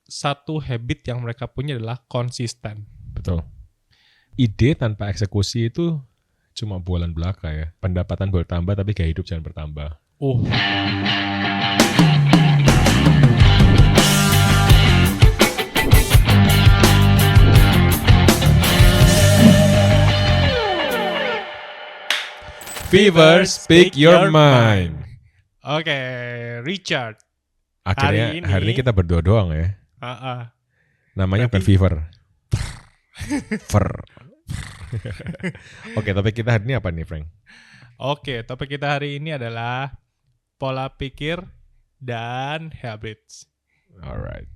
satu habit yang mereka punya adalah konsisten. Betul. Ide tanpa eksekusi itu cuma bualan belaka ya. Pendapatan bertambah tapi gaya hidup jangan bertambah. Fever, speak your mind. Oke, Richard. Akhirnya Hari hari ini kita berdua doang ya. Namanya bukan Berarti- fever. Ver. Oke, tapi kita hari ini apa nih, Frank? Oke, topik kita hari ini adalah pola pikir dan habits. Alright.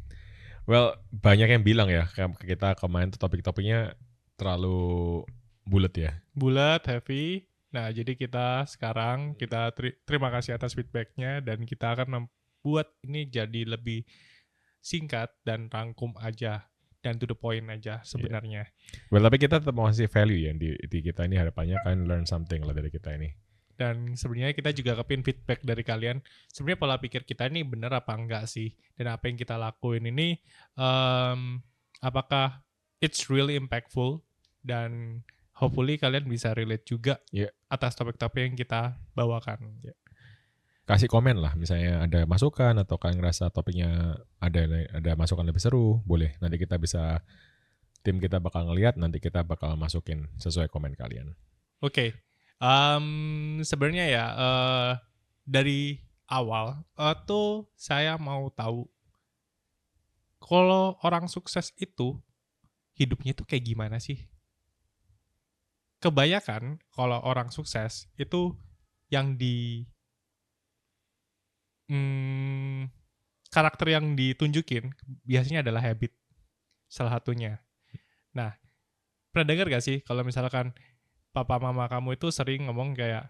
Well, banyak yang bilang ya, kita kemarin tuh topik-topiknya terlalu bulat ya. Bulat, heavy. Nah, jadi kita sekarang terima kasih atas feedbacknya dan kita akan membuat ini jadi lebih singkat dan rangkum aja dan to the point aja sebenarnya. Well, tapi kita tetap mau kasih value ya di kita ini, harapannya kalian learn something lah dari kita ini. Dan sebenarnya kita juga kepin feedback dari kalian. Sebenarnya pola pikir kita ini bener apa enggak sih? Dan apa yang kita lakuin ini, apakah it's really impactful? Dan hopefully kalian bisa relate juga atas topik-topik yang kita bawakan. Kasih komen lah, misalnya ada masukan atau kalian ngerasa topiknya ada masukan lebih seru, boleh. Nanti tim kita bakal ngeliat, nanti kita bakal masukin sesuai komen kalian. Oke. Sebenarnya ya dari awal tuh saya mau tahu kalau orang sukses itu hidupnya tuh kayak gimana sih? Kebanyakan kalau orang sukses itu yang karakter yang ditunjukin biasanya adalah habit salah satunya. Nah, pernah dengar gak sih kalau misalkan papa mama kamu itu sering ngomong kayak,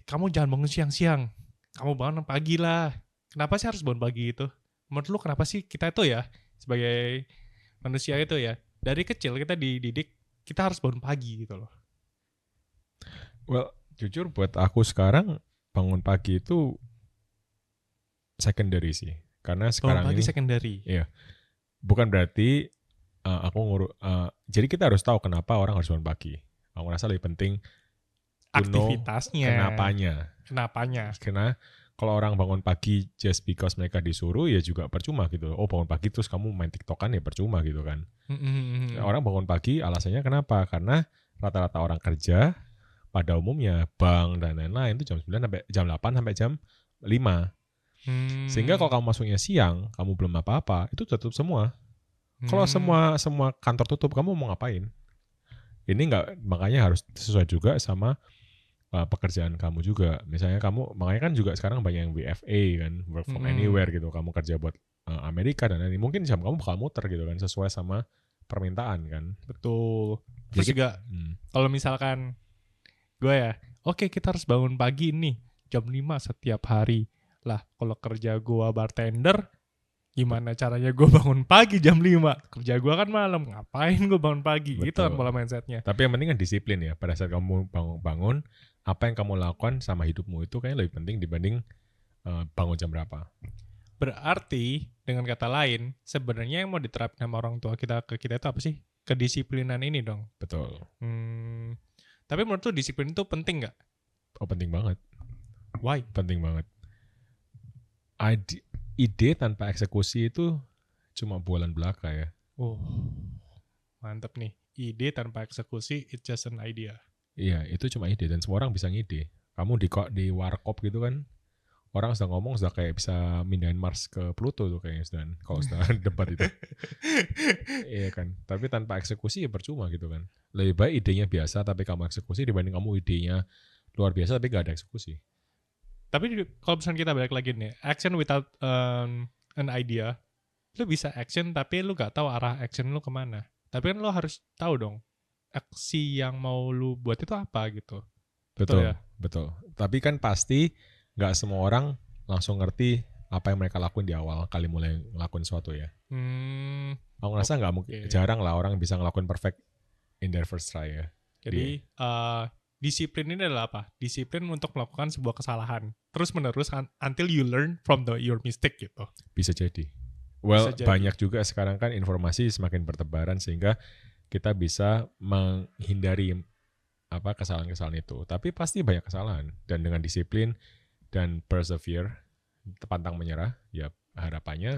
kamu jangan bangun siang-siang, kamu bangun pagi lah. Kenapa sih harus bangun pagi itu? Menurut lu kenapa sih kita itu ya sebagai manusia itu ya dari kecil kita dididik kita harus bangun pagi gitu loh. Well, jujur buat aku sekarang bangun pagi itu secondary sih, karena sekarang bangun pagi ini secondary. Iya, bukan berarti jadi kita harus tahu kenapa orang harus bangun pagi. Aku rasa lebih penting aktivitasnya. Kenapanya? Karena kalau orang bangun pagi just because mereka disuruh ya juga percuma gitu. Oh, bangun pagi terus kamu main TikTokan ya percuma gitu kan. Orang bangun pagi alasannya kenapa? Karena rata-rata orang kerja pada umumnya bank dan lain-lain itu jam 9 sampai jam 8 sampai jam 5. Sehingga kalau kamu masuknya siang, kamu belum apa-apa, itu tutup semua. Kalau semua kantor tutup, kamu mau ngapain? Ini makanya harus sesuai juga sama pekerjaan kamu juga. Misalnya makanya kan juga sekarang banyak yang WFA kan, work from anywhere gitu. Kamu kerja buat Amerika dan lain-lain. Mungkin jam kamu bakal muter gitu kan, sesuai sama permintaan kan. Betul. Terus juga kalau misalkan gue ya, oke kita harus bangun pagi nih, jam 5 setiap hari. Lah, kalau kerja gue bartender, gimana caranya gue bangun pagi jam 5? Kerja gue kan malam, ngapain gue bangun pagi? Betul. Itu kan pola mindsetnya. Tapi yang penting kan disiplin ya. Pada saat kamu bangun, apa yang kamu lakukan sama hidupmu itu kayaknya lebih penting dibanding bangun jam berapa. Berarti, dengan kata lain, sebenarnya yang mau diterapkan sama orang tua kita ke kita itu apa sih? Kedisiplinan ini dong. Betul. Tapi menurut lu disiplin itu penting nggak? Oh, penting banget. Why? Penting banget. Ide tanpa eksekusi itu cuma bualan belaka ya. Oh, mantep nih. Ide tanpa eksekusi, it's just an idea. Iya, itu cuma ide dan semua orang bisa ngide. Kamu di warkop gitu kan, orang sudah ngomong sudah kayak bisa mindahin Mars ke Pluto tuh kayaknya kalau sudah debat itu. Iya kan. Tapi tanpa eksekusi ya percuma gitu kan. Lebih baik idenya biasa tapi kamu eksekusi dibanding kamu idenya luar biasa tapi gak ada eksekusi. Tapi kalau misalnya kita balik lagi nih, action without an idea, lu bisa action tapi lu gak tahu arah action lu kemana. Tapi kan lu harus tahu dong, aksi yang mau lu buat itu apa gitu. Betul, ya? betul. Tapi kan pasti gak semua orang langsung ngerti apa yang mereka lakuin di awal kali mulai ngelakuin sesuatu ya. Aku ngerasa gak mungkin, jarang lah orang bisa ngelakuin perfect in their first try ya. Jadi disiplin ini adalah apa? Disiplin untuk melakukan sebuah kesalahan terus menerus until you learn from your mistake gitu. Bisa jadi. Well, banyak juga sekarang kan informasi semakin bertebaran sehingga kita bisa menghindari kesalahan-kesalahan itu. Tapi pasti banyak kesalahan, dan dengan disiplin dan persevere, pantang menyerah, ya harapannya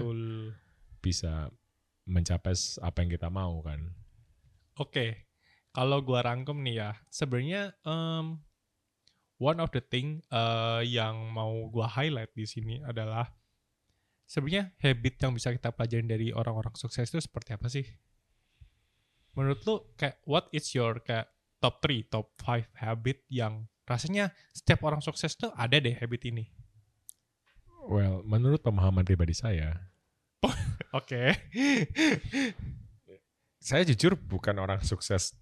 bisa mencapai apa yang kita mau kan. Oke. Kalau gua rangkum nih ya, sebenarnya one of the thing yang mau gua highlight di sini adalah sebenarnya habit yang bisa kita pelajarin dari orang-orang sukses itu seperti apa sih? Menurut lu kayak what is your kayak top 3, top 5 habit yang rasanya setiap orang sukses tuh ada deh habit ini? Well, menurut pemahaman pribadi saya, Oke. Saya jujur bukan orang sukses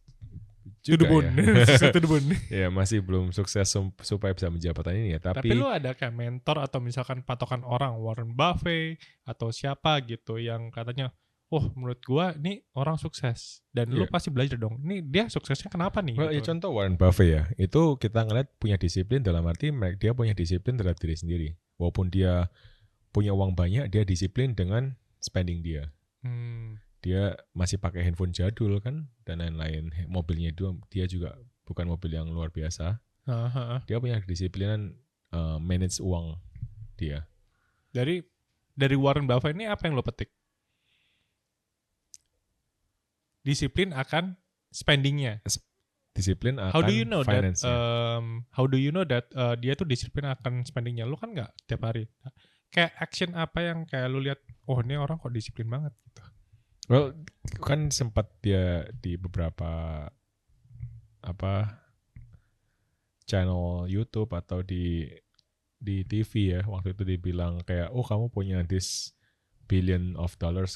juga ya. Ya masih belum sukses supaya bisa menjabatan ini ya. Tapi lu ada kayak mentor atau misalkan patokan orang, Warren Buffett atau siapa gitu yang katanya, menurut gua ini orang sukses dan lu pasti belajar dong. Ini dia suksesnya kenapa nih? Well, gitu. Ya contoh Warren Buffett ya, itu kita ngeliat punya disiplin dalam arti dia punya disiplin terhadap diri sendiri. Walaupun dia punya uang banyak, dia disiplin dengan spending dia. Dia masih pakai handphone jadul kan dan lain-lain. Mobilnya itu dia juga bukan mobil yang luar biasa. Dia punya kedisiplinan manage uang dia. Dari Warren Buffett ini apa yang lo petik? Disiplin akan spendingnya. Disiplin akan how do you know that dia tuh disiplin akan spendingnya? Lu kan nggak tiap hari. Kayak action apa yang kayak lu lihat, ini orang kok disiplin banget gitu. Well, kan sempat dia di beberapa channel YouTube atau di TV ya, waktu itu dibilang kayak, kamu punya this $billion,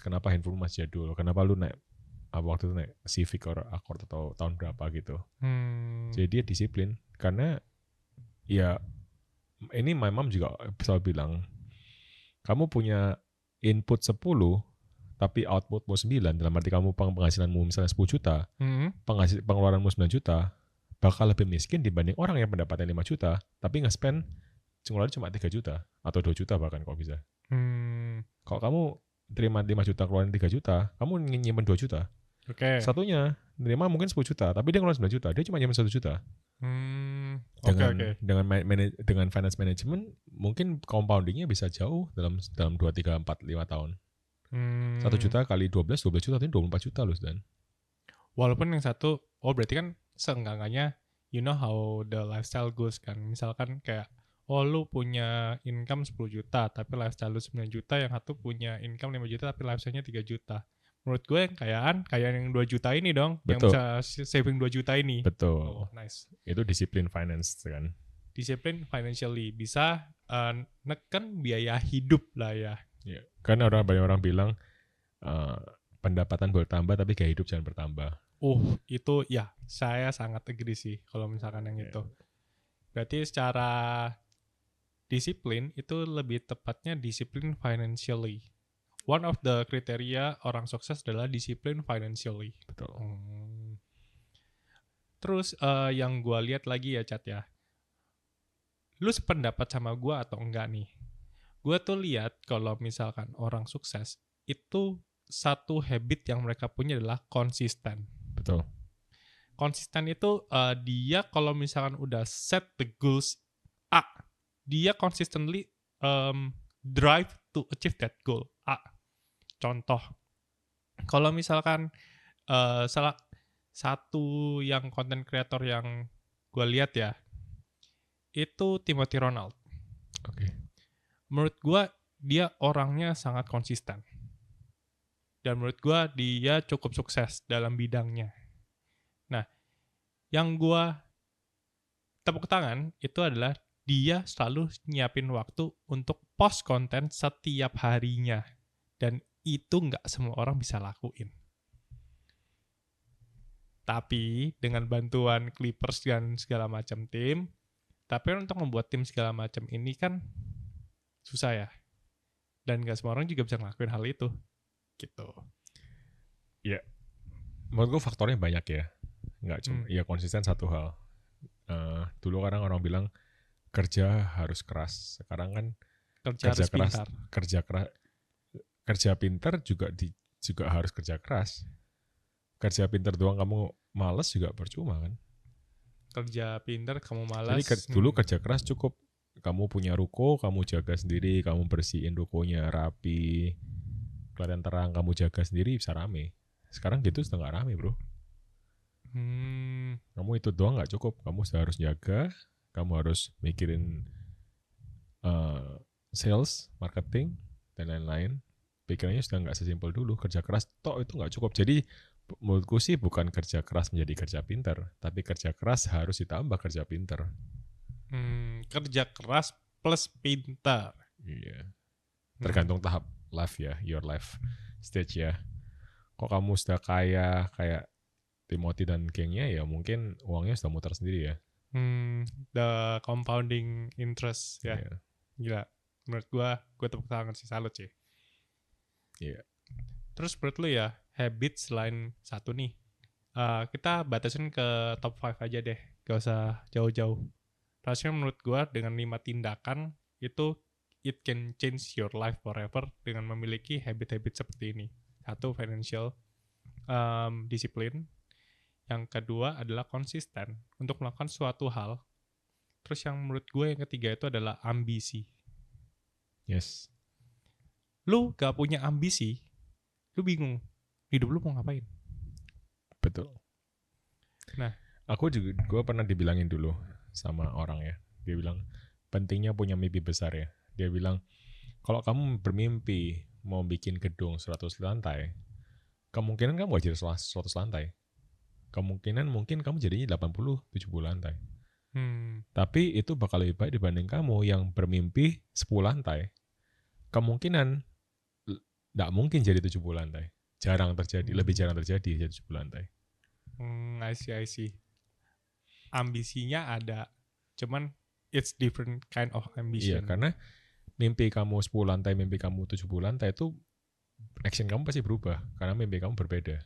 kenapa handphone masih jadul? Kenapa lu naik waktu itu naik Civic or Accord atau tahun berapa gitu? Jadi dia disiplin karena ya ini my mom juga selalu bilang, kamu punya input 10 tapi outputmu 9, dalam arti kamu penghasilanmu misalnya 10 juta, pengeluaranmu 9 juta, bakal lebih miskin dibanding orang yang pendapatannya 5 juta, tapi nge-spend ngeluarin cuma 3 juta, atau 2 juta bahkan kalau bisa. Kalau kamu terima 5 juta, keluarin 3 juta, kamu nyimpen 2 juta. Satunya, terima mungkin 10 juta, tapi dia ngeluarin 9 juta, dia cuma nyimpen 1 juta. Dengan finance management, mungkin compoundingnya bisa jauh dalam 2, 3, 4, 5 tahun. 1 juta kali 12 juta, itu 24 juta loh, Dan. Walaupun yang satu, berarti kan seenggak-enggaknya you know how the lifestyle goes kan. Misalkan kayak, lu punya income 10 juta, tapi lifestyle lu 9 juta, yang satu punya income 5 juta, tapi lifestyle-nya 3 juta. Menurut gue yang kayaan yang 2 juta ini dong, betul. Yang bisa saving 2 juta ini. Betul. Nice. Itu disiplin finance kan. Disiplin financially, bisa neken biaya hidup lah ya. Ya, karena banyak orang bilang pendapatan bertambah tapi gaya hidup jangan bertambah. Itu ya saya sangat agree sih kalau misalkan yang itu. Berarti secara disiplin itu lebih tepatnya disiplin financially. One of the kriteria orang sukses adalah disiplin financially. Betul. Terus yang gue lihat lagi ya Chat ya, lu sependapat sama gue atau enggak nih? Gue tuh lihat kalau misalkan orang sukses itu satu habit yang mereka punya adalah konsisten. Betul. Konsisten itu dia kalau misalkan udah set the goals A, dia consistently drive to achieve that goal A. Contoh, kalau misalkan salah satu yang content creator yang gue lihat ya, itu Timothy Ronald. Oke. Menurut gue dia orangnya sangat konsisten. Dan menurut gue dia cukup sukses dalam bidangnya. Nah, yang gue tepuk tangan itu adalah dia selalu nyiapin waktu untuk post konten setiap harinya. Dan itu nggak semua orang bisa lakuin. Tapi dengan bantuan Clippers dan segala macam tim, tapi untuk membuat tim segala macam ini kan susah ya. Dan gak semua orang juga bisa ngelakuin hal itu. Gitu. Ya. Menurut gue faktornya banyak ya. Nggak cuma, ya konsisten satu hal. Dulu orang bilang kerja harus keras. Sekarang kan kerja keras kerja pinter juga harus kerja keras. Kerja pinter doang kamu malas juga percuma kan. Kerja pinter kamu malas. Jadi dulu kerja keras cukup. Kamu punya ruko, kamu jaga sendiri, kamu bersihin rukonya rapi, kelihatan terang, kamu jaga sendiri bisa rame. Sekarang gitu sudah nggak rame bro. Kamu itu doang nggak cukup, kamu harus jaga, kamu harus mikirin sales, marketing, dan lain-lain. Pikirannya sudah nggak sesimpel dulu. Kerja keras toh itu nggak cukup. Jadi menurutku sih bukan kerja keras menjadi kerja pintar, tapi kerja keras harus ditambah kerja pintar. Kerja keras plus pintar. Iya. Tergantung tahap life ya, your life stage ya. Kok kamu sudah kaya kayak Timothy dan gengnya ya mungkin uangnya sudah muter sendiri ya. The compounding interest ya. Yeah. Gila. Menurut gue tepuk tangan sih, salut sih. Iya. Yeah. Terus menurut lu ya, habit selain satu nih. Kita batasin ke top 5 aja deh. Gak usah jauh-jauh. Rasanya menurut gue dengan 5 tindakan itu it can change your life forever dengan memiliki habit-habit seperti ini. 1, financial disiplin. Yang kedua adalah konsisten untuk melakukan suatu hal. Terus yang menurut gue yang ketiga itu adalah ambisi. Yes. Lu gak punya ambisi, lu bingung hidup lu mau ngapain. Betul. Nah, gue pernah dibilangin dulu sama orang ya. Dia bilang pentingnya punya mimpi besar ya. Dia bilang kalau kamu bermimpi mau bikin gedung 100 lantai, kemungkinan kamu gak jadi 100 lantai. Kemungkinan mungkin kamu jadinya 80-70 lantai. Tapi itu bakal lebih baik dibanding kamu yang bermimpi 10 lantai. Kemungkinan gak mungkin jadi 70 lantai. Jarang terjadi, lebih jarang terjadi jadi 70 lantai. I see. Ambisinya ada, cuman it's different kind of ambition. Iya, karena mimpi kamu 10 lantai, mimpi kamu 70 lantai itu action kamu pasti berubah karena mimpi kamu berbeda.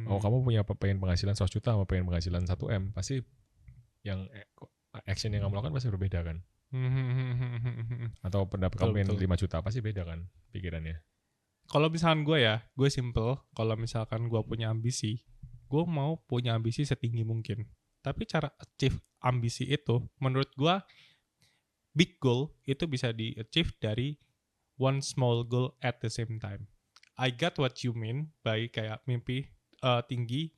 Oh, kamu punya pengen penghasilan 100 juta sama pengen penghasilan 1M, pasti yang action yang kamu lakukan pasti berbeda kan. Atau pendapat kamu pengen 5 juta pasti beda kan pikirannya. Kalau misalkan gue simple, kalau misalkan gue punya ambisi, gue mau punya ambisi setinggi mungkin. Tapi cara achieve ambisi itu, menurut gue, big goal itu bisa di-achieve dari one small goal at the same time. I got what you mean by kayak mimpi tinggi,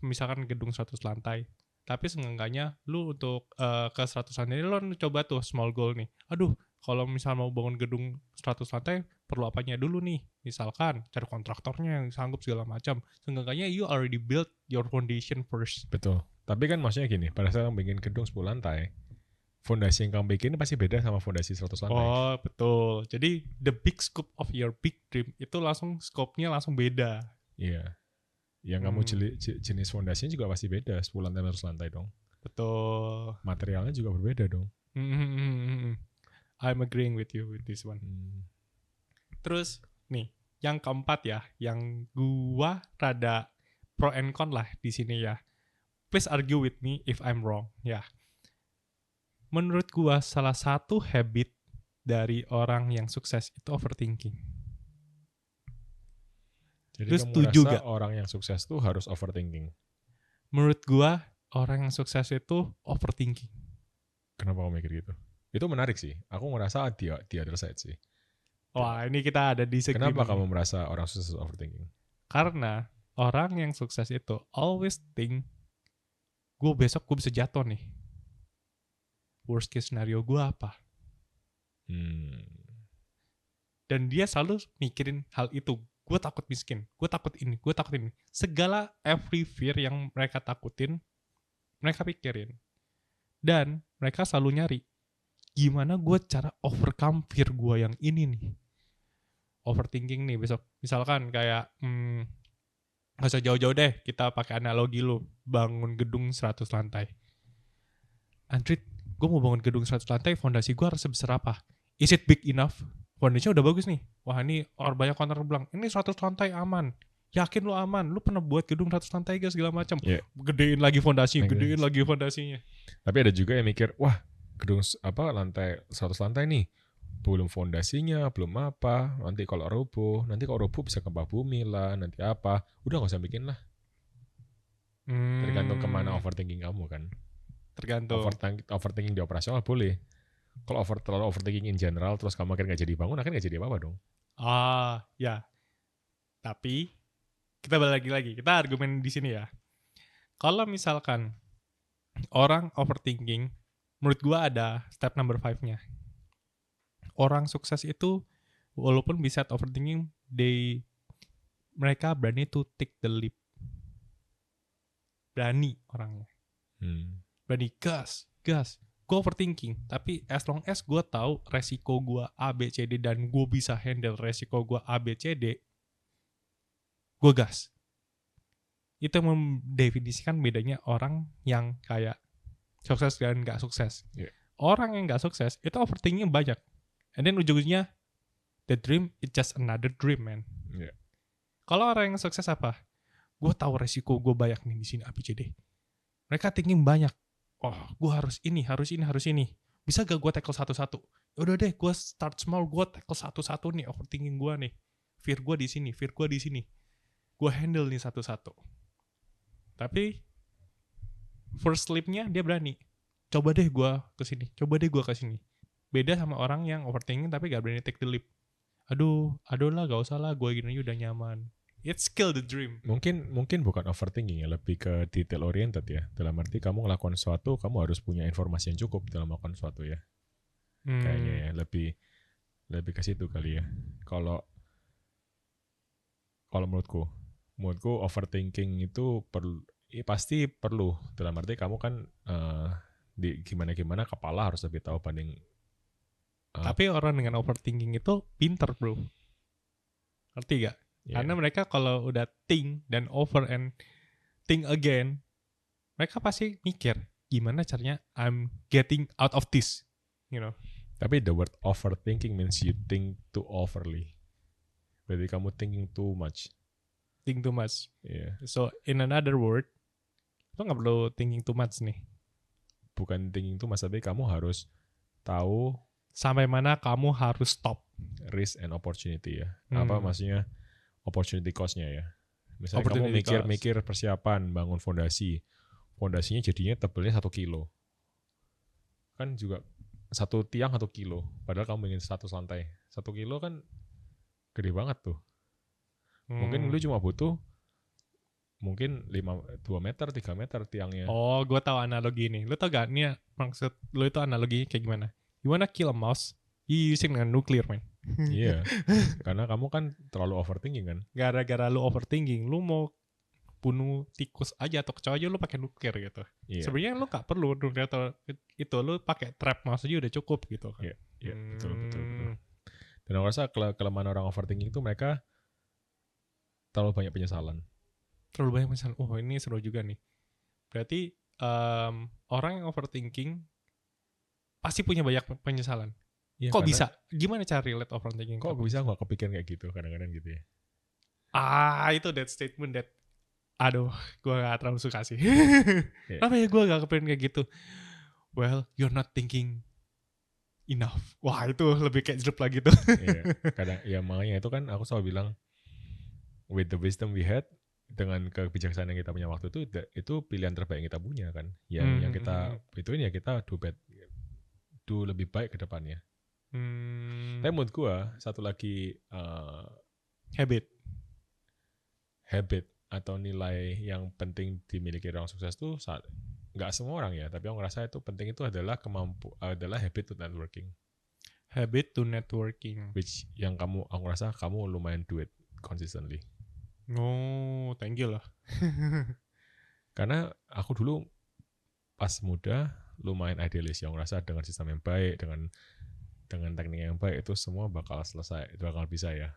misalkan gedung 100 lantai. Tapi seenggaknya lu untuk ke 100 lantai, lu coba tuh small goal nih. Aduh, kalau misal mau bangun gedung 100 lantai, perlu apanya dulu nih? Misalkan cari kontraktornya yang sanggup segala macam. Seenggaknya you already built your foundation first. Betul. Tapi kan maksudnya gini, pada saat kamu bikin gedung 10 lantai, fondasi yang kamu bikin pasti beda sama fondasi 100 lantai. Oh, betul. Jadi the big scope of your big dream itu langsung scope-nya langsung beda. Iya. Yang kamu jenis fondasinya juga pasti beda, 10 lantai 100 lantai dong. Betul. Materialnya juga berbeda dong. I'm agreeing with you with this one. Terus nih, yang keempat ya, yang gua rada pro and con lah di sini ya. Please argue with me if I'm wrong. Ya. Menurut gua salah satu habit dari orang yang sukses itu overthinking. Jadi kamu merasa orang yang sukses tuh harus overthinking? Menurut gua orang yang sukses itu overthinking. Kenapa kamu mikir gitu? Itu menarik sih. Aku ngerasa di other side sih. Wah, ini kita ada di segmen. Kenapa kamu merasa orang sukses overthinking? Karena orang yang sukses itu always think, gue besok gue bisa jatuh nih. Worst case scenario gue apa? Dan dia selalu mikirin hal itu. Gue takut miskin, gue takut ini, gue takut ini. Segala every fear yang mereka takutin, mereka pikirin. Dan mereka selalu nyari, gimana gue cara overcome fear gue yang ini nih. Overthinking nih besok. Misalkan kayak, gak usah jauh-jauh deh, kita pakai analogi lu, bangun gedung 100 lantai. Andrit, gue mau bangun gedung 100 lantai, fondasi gue harus sebesar apa? Is it big enough? Fondasinya udah bagus nih. Wah, ini orang banyak kontraktor bilang, ini 100 lantai aman. Yakin lu aman? Lu pernah buat gedung 100 lantai guys, segala macam. Yeah. Gedein lagi fondasinya, gedein lagi fondasinya. Tapi ada juga yang mikir, wah, gedung lantai 100 lantai nih. belum fondasinya, belum apa. Nanti kalau roboh bisa gempa bumi lah, nanti apa. Udah nggak usah bikin lah. Tergantung kemana overthinking kamu kan. Tergantung. Overthinking di operasional boleh. Kalau terlalu overthinking in general, terus kamu akhirnya nggak jadi bangun, akhirnya nggak jadi apa-apa dong. Ya. Tapi kita balik lagi. Kita argumen di sini ya. Kalau misalkan orang overthinking, menurut gua ada step number 5-nya. Orang sukses itu walaupun bisa overthinking, mereka berani to take the leap. Berani orangnya. Berani gas. Gue overthinking, tapi as long as gue tahu resiko gue A, B, C, D dan gue bisa handle resiko gue A, B, C, D, gue gas. Itu yang mendefinisikan bedanya orang yang kayak sukses dan gak sukses. Yeah. Orang yang gak sukses itu overthinking banyak. And then ujung-ujungnya the dream is just another dream, man. Yeah. Kalau orang yang sukses apa? Gue tahu resiko gue banyak nih di sini A, B, C, D. Mereka thinking banyak. Oh, gue harus ini. Bisa gak gue tackle satu-satu? Udah deh, gue start small, gue tackle satu-satu nih overthinking gue nih. Fear gue di sini. Gue handle nih satu-satu. Tapi first leap-nya dia berani. Coba deh gue kesini. Beda sama orang yang overthinking tapi gak berani take the leap. Aduh lah, gak usah lah, gue gini udah nyaman. It's kill the dream. Mungkin bukan overthinking ya, lebih ke detail oriented ya. Dalam arti kamu ngelakukan sesuatu, kamu harus punya informasi yang cukup dalam melakukan sesuatu ya. Kayaknya ya, lebih ke situ kali ya. Kalau menurutku overthinking itu pasti perlu. Dalam arti kamu kan di gimana kepala harus lebih tahu banding. Tapi orang dengan overthinking itu pinter, bro. Ngerti gak? Yeah. Karena mereka kalau udah think dan over and think again, mereka pasti mikir gimana caranya I'm getting out of this, you know. Tapi the word overthinking means you think too overly. Berarti kamu thinking too much. Think too much. Yeah. So in another word, lo nggak perlu thinking too much nih. Bukan thinking too much, tapi kamu harus tahu sampai mana kamu harus stop. Risk and opportunity ya. Apa maksudnya? Opportunity cost-nya ya. Misalnya kamu mikir persiapan bangun fondasinya jadinya tebelnya 1 kilo. Kan juga 1 tiang 1 kilo. Padahal kamu ingin 1 lantai. 1 kilo kan gede banget tuh. Mungkin lu cuma butuh mungkin 2 meter, 3 meter tiangnya. Oh, gue tahu analogi ini. Lu tau gak nih maksud lu itu analogi kayak gimana? You wanna kill a mouse? You using a nuclear, man. Iya, karena kamu kan terlalu overthinking kan. Gara-gara lu overthinking, lu mau bunuh tikus aja atau kecoa aja lu pakai nuklir gitu. Iya. Sebenarnya lu gak perlu nuklir atau itu, lu pakai trap mouse aja udah cukup gitu kan. Iya, betul. Dan aku rasa kelemahan orang overthinking itu mereka terlalu banyak penyesalan. Oh, ini seru juga nih. Berarti orang yang overthinking pasti punya banyak penyesalan. Ya, kok bisa? Gimana cara relate overthinking? Kok bisa gak kepikiran kayak gitu kadang-kadang gitu ya? Itu that statement that aduh, gue gak terlalu suka sih. Kenapa ya gue gak kepikiran kayak gitu? Well, you're not thinking enough. Wah, itu lebih kayak jelek lagi tuh. Kadang ya makanya itu kan aku selalu bilang with the wisdom we had, dengan kebijaksanaan yang kita punya waktu itu pilihan terbaik yang kita punya kan. Yang kita ituin ya kita do lebih baik ke depannya. Tapi menurut gue satu lagi habit atau nilai yang penting dimiliki orang sukses tuh nggak semua orang ya, tapi aku ngerasa itu penting itu adalah habit to networking. Habit to networking. Which yang aku ngerasa kamu lumayan do it consistently. No, thank you lah. Karena aku dulu pas muda lumayan idealis, yang ngerasa dengan sistem yang baik, dengan teknik yang baik itu semua bakal selesai, itu bakal bisa ya.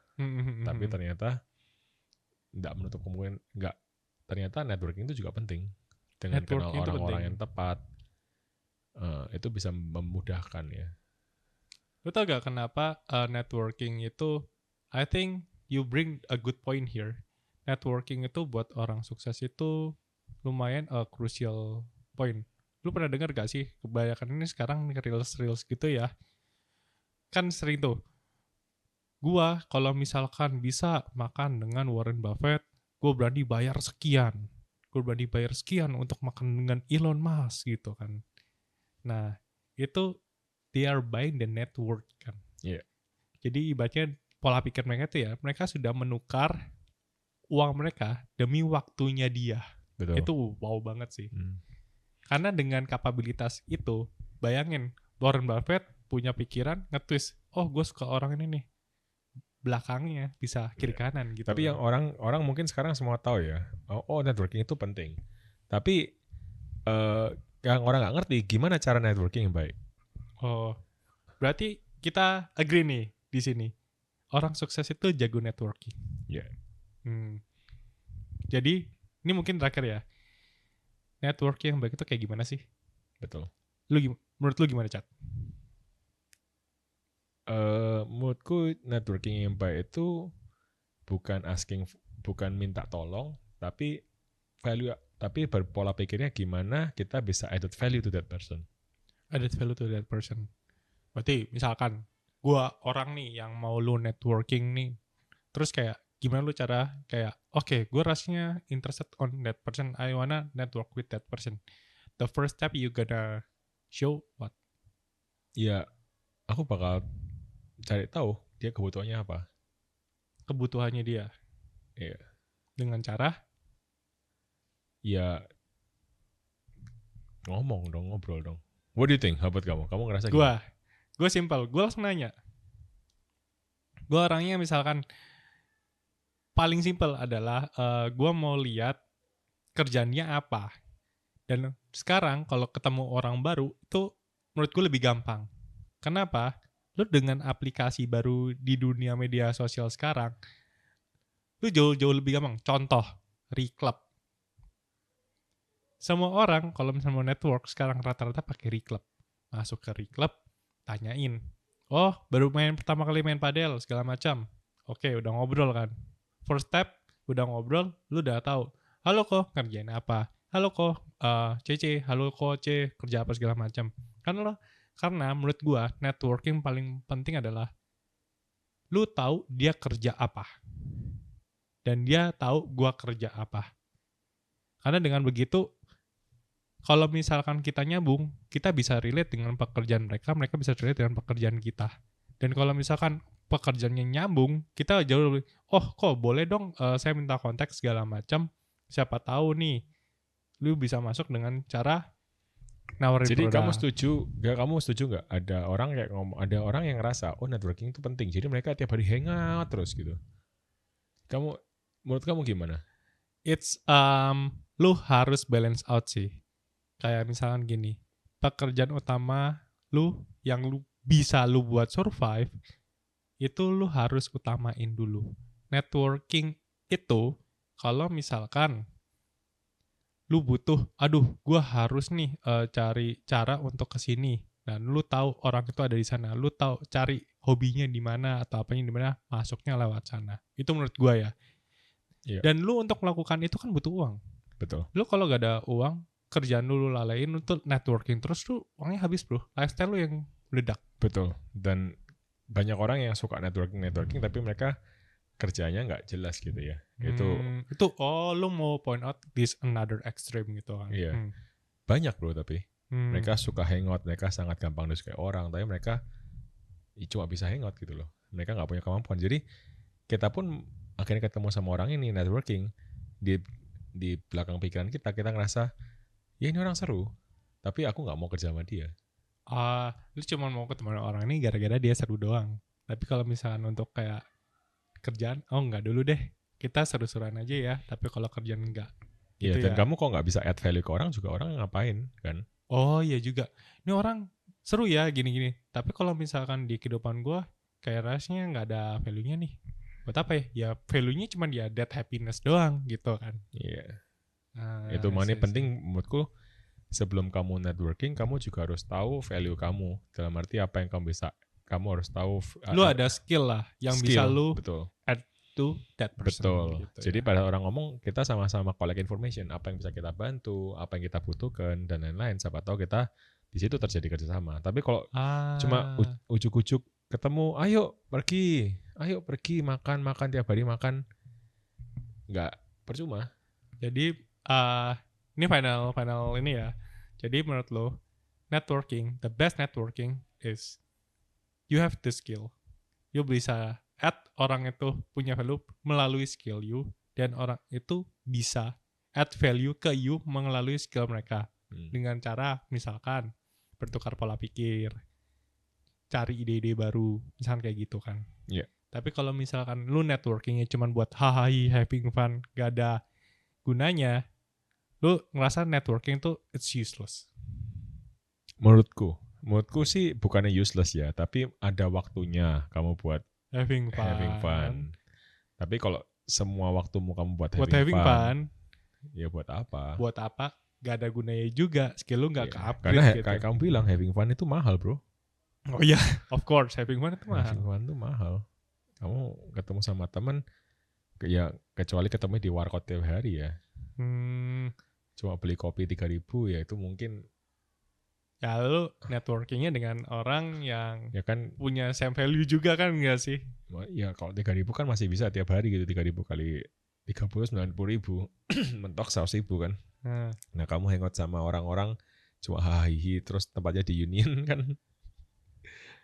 Tapi ternyata nggak menutup kemungkinan, ternyata networking itu juga penting. Dengan kenal orang-orang yang tepat, itu bisa memudahkan ya. Lu tau gak kenapa networking itu, I think you bring a good point here. Networking itu buat orang sukses itu lumayan a crucial point. Lu pernah dengar gak sih, kebanyakan ini sekarang reels gitu ya, kan sering tuh. Gua kalau misalkan bisa makan dengan Warren Buffett, gue berani bayar sekian. Gue berani bayar sekian untuk makan dengan Elon Musk gitu kan. Nah, itu they are buying the network kan. Iya. Jadi ibaratnya pola pikir mereka tuh ya, mereka sudah menukar uang mereka demi waktunya dia. Betul. Itu wow banget sih. Karena dengan kapabilitas itu, bayangin Warren Buffett punya pikiran nge-twist, oh gue suka orang ini nih. Belakangnya bisa kiri kanan gitu. Tapi yang orang mungkin sekarang semua tahu ya, oh networking itu penting. Tapi yang orang nggak ngerti gimana cara networking yang baik. Oh, berarti kita agree nih di sini. Orang sukses itu jago networking. Iya. Jadi ini mungkin terakhir ya. Networking yang baik itu kayak gimana sih? Betul. Menurut lu gimana, Cak? Menurutku networking yang baik itu bukan minta tolong, tapi berpola pikirnya gimana kita bisa added value to that person. Added value to that person. Berarti misalkan gua orang nih yang mau lu networking nih, terus kayak gimana lu cara kayak oke, gue rasanya interested on that person, I wanna network with that person. The first step you gonna show what? Ya, aku bakal cari tahu dia kebutuhannya apa. Kebutuhannya dia. Iya. Dengan cara? Ya ngobrol dong. What do you think? Buat kamu ngerasa gimana? Gue simple, gue langsung nanya. Gue orangnya misalkan paling simple adalah gue mau lihat kerjaannya apa. Dan sekarang kalau ketemu orang baru itu menurut gue lebih gampang. Kenapa? Lu dengan aplikasi baru di dunia media sosial sekarang, lu jauh lebih gampang. Contoh, Reclub. Semua orang kalau misalnya mau network sekarang rata-rata pakai Reclub. Masuk ke Reclub, tanyain. Oh, baru pertama kali main padel segala macam. Oke, udah ngobrol kan. First step, udah ngobrol, lu udah tahu. Halo kok, ngerjain apa? Halo kok, CC, halo kok C, kerja apa segala macam. Karena menurut gua networking paling penting adalah lu tahu dia kerja apa. Dan dia tahu gua kerja apa. Karena dengan begitu, kalau misalkan kita nyambung, kita bisa relate dengan pekerjaan mereka bisa relate dengan pekerjaan kita. Dan kalau misalkan pekerjaannya nyambung, kita jauh lebih, oh kok boleh dong saya minta kontak segala macam, siapa tahu nih, lu bisa masuk dengan cara nawarin jadi produk. Kamu setuju nggak ada orang yang ngerasa oh networking itu penting, jadi mereka tiap hari hangout terus gitu. Menurut kamu gimana? It's lu harus balance out sih. Kayak misalkan gini, pekerjaan utama lu yang lu bisa lu buat survive itu lu harus utamain dulu. Networking itu kalau misalkan lu butuh, gua harus nih cari cara untuk kesini, dan lu tahu orang itu ada di sana, lu tahu cari hobinya di mana atau apanya di mana, masuknya lewat sana. Itu menurut gua ya. Yeah. Dan lu untuk melakukan itu kan butuh uang. Betul. Lu kalau gak ada uang, kerjaan lu lalain untuk networking terus tuh uangnya habis bro. Lifestyle lu yang meledak. Betul. Dan banyak orang yang suka networking tapi mereka kerjanya nggak jelas gitu ya. Itu lu mau point out this another extreme gitu kan. Iya. Banyak bro tapi mereka suka hangout, mereka sangat gampang disukai orang, tapi mereka cuma bisa hangout gitu loh. Mereka nggak punya kemampuan. Jadi kita pun akhirnya ketemu sama orang ini networking, di belakang pikiran kita ngerasa ya ini orang seru, tapi aku nggak mau kerja sama dia. Lu cuma mau ketemu orang ini gara-gara dia seru doang. Tapi kalau misalkan untuk kayak kerjaan, enggak dulu deh. Kita seru-seruan aja ya, tapi kalau kerjaan enggak. Iya, gitu dan kamu kok nggak bisa add value ke orang juga, orang ngapain kan? Oh iya juga. Ini orang seru ya gini-gini. Tapi kalau misalkan di kehidupan gue, kayak rasanya nggak ada value-nya nih. Buat apa ya? Ya value-nya cuma dia that happiness doang gitu kan. Iya. Itu makanya penting menurutku. Sebelum kamu networking, kamu juga harus tahu value kamu. Dalam arti apa yang kamu harus tahu. Lu ada skill lah yang bisa lu add to that person. Betul. Gitu, jadi pada orang ngomong, kita sama-sama collect information. Apa yang bisa kita bantu, apa yang kita butuhkan, dan lain-lain. Siapa tahu kita di situ terjadi kerjasama. Tapi kalau cuma ujuk-ujuk ketemu, ayo pergi makan tiap hari makan, nggak percuma. Jadi ini final ini ya. Jadi menurut lo networking, the best networking is you have the skill. You bisa add orang itu punya value melalui skill you, dan orang itu bisa add value ke you melalui skill mereka. Dengan cara misalkan bertukar pola pikir, cari ide-ide baru, misalkan kayak gitu kan. Yeah. Tapi kalau misalkan lu networkingnya cuma buat hahaha having fun, gak ada gunanya, lu ngerasa networking tuh it's useless. Menurutku sih bukannya useless ya, tapi ada waktunya kamu buat having fun. Tapi kalau semua waktumu kamu buat having fun, ya buat apa? Buat apa? Gak ada gunanya juga, skill lu gak ke-upgrade. Karena gitu. kayak kamu bilang, having fun itu mahal, bro. Oh iya, of course, having fun itu mahal. Having fun itu mahal. Kamu ketemu sama teman, ya kecuali ketemu di warkop tiap hari ya. Cuma beli kopi 3.000 ya itu mungkin. Ya lu networkingnya dengan orang yang ya kan punya same value juga kan gak sih? Ya kalau 3.000 kan masih bisa tiap hari gitu, 3.000 kali 30, 90.000 mentok 100.000 kan. Nah kamu hangout sama orang-orang cuma hahihi terus tempatnya di Union kan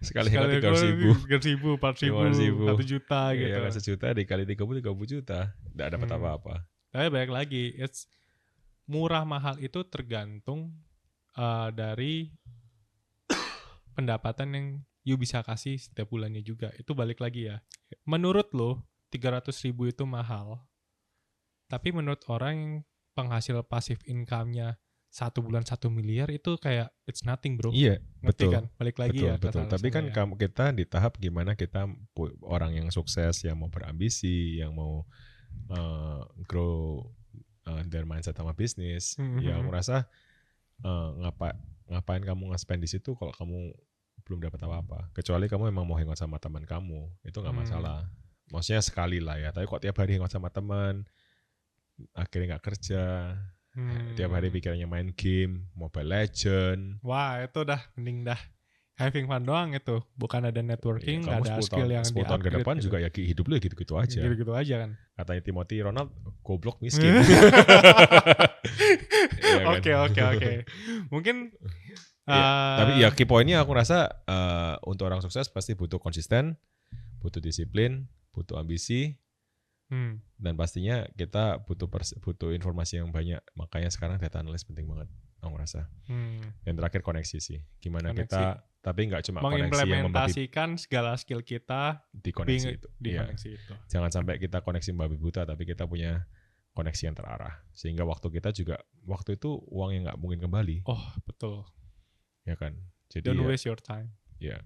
sekali hangout 300.000, 4.000, 1 juta gitu. Ya kan 1 juta dikali 30 juta, nggak dapat apa-apa. Tapi balik lagi, murah mahal itu tergantung dari pendapatan yang you bisa kasih setiap bulannya juga. Itu balik lagi ya. Menurut lo 300.000 itu mahal, tapi menurut orang yang penghasil passive income-nya 1 bulan 1 miliar itu kayak it's nothing, bro. Iya, ngerti betul kan? Balik lagi betul. Tapi kan kita di tahap gimana kita orang yang sukses, yang mau berambisi, yang mau grow their mindset sama bisnis. Ya aku rasa ngapain kamu nge-spend di situ kalau kamu belum dapat apa-apa. Kecuali kamu memang mau hangout sama teman kamu, itu nggak masalah. Maksudnya sekali lah ya. Tapi kok tiap hari hangout sama teman, akhirnya nggak kerja, tiap hari pikirannya main game, Mobile Legend. Wah itu dah mending dah having fun doang itu, bukan ada networking, nggak ada skill yang 10 tahun ke depan gitu. Juga ya hidup lu gitu-gitu aja. Gitu-gitu aja kan. Katanya Timothy Ronald, goblok miskin. Oke. Mungkin tapi ya key point-nya aku rasa untuk orang sukses pasti butuh konsisten, butuh disiplin, butuh ambisi, dan pastinya kita butuh informasi yang banyak. Makanya sekarang data analis penting banget, aku rasa. Yang terakhir koneksi sih. Gimana kita, tapi nggak cuma koneksi yang mengimplementasikan segala skill kita di koneksi itu. Koneksi itu. Jangan sampai kita koneksi babi buta, tapi kita punya koneksi yang terarah. Sehingga waktu itu uang yang nggak mungkin kembali. Oh betul. Ya kan. Jadi don't waste your time. Ya,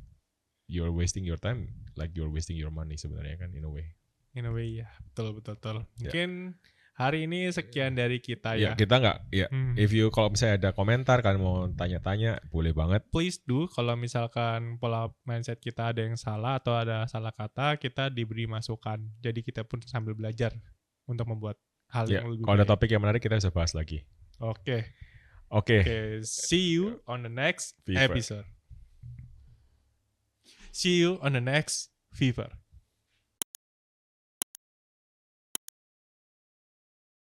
you're wasting your time like you're wasting your money sebenarnya kan, in a way. In a way ya, betul. Mungkin hari ini sekian dari kita ya. Kita nggak, if you kalau misalnya ada komentar kan mau tanya-tanya, boleh banget. Please do, kalau misalkan pola mindset kita ada yang salah atau ada salah kata, kita diberi masukan. Jadi kita pun sambil belajar untuk membuat hal yang lebih baik. Kalau ada topik yang menarik kita bisa bahas lagi. Oke. See you on the next episode. See you on the next Fever.